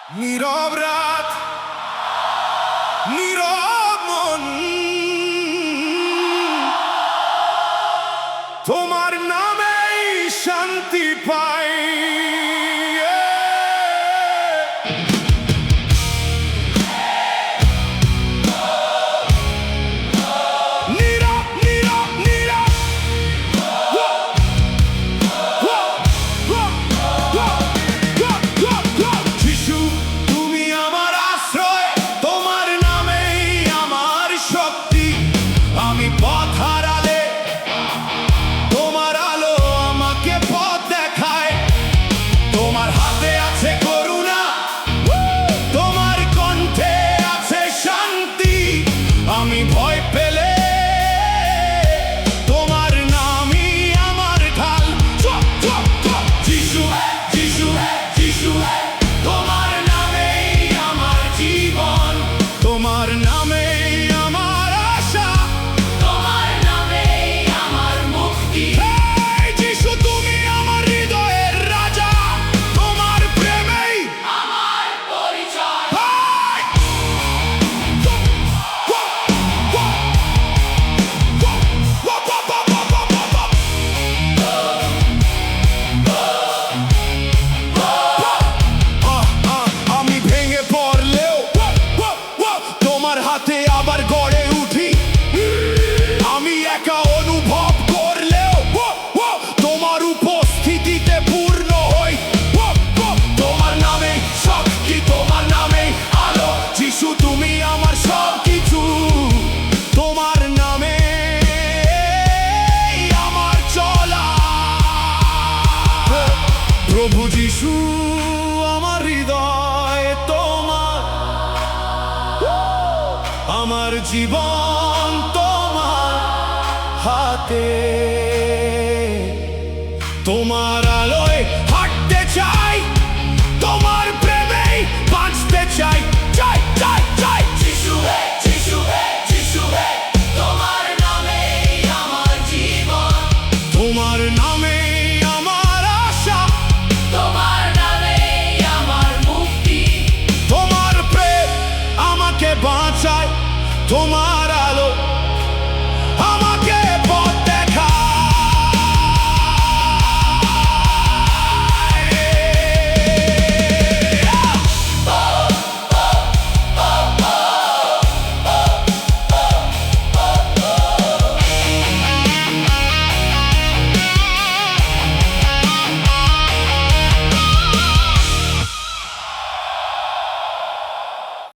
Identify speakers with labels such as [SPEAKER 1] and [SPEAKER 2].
[SPEAKER 1] নীরব রাত, নীরব মন, তোমার নামেই শান্তি পাই। আমি পথ হারালে তোমার আলো আমাকে পথ দেখায়। তোমার হাতে আছে করুণা, তোমার কণ্ঠে আছে শান্তি। আমি ভয় পেলে তোমার নামই আমার ঢাল। যিশু, যিশু, যিশু, তোমার নামেই আমার জীবন, তোমার নামে আবার গড়ে উঠি। আমি একা অনুভব করলেও তোমার উপস্থিতিতে পূর্ণ হই। তোমার নামে শক্তি, তোমার নামে আলো। যিশু তুমি আমার সব কিছু, তোমার নামে আমার চলা। প্রভু যিশু আমার হৃদয় তোমার, আমার জীবন তোমার হাতে। তোমার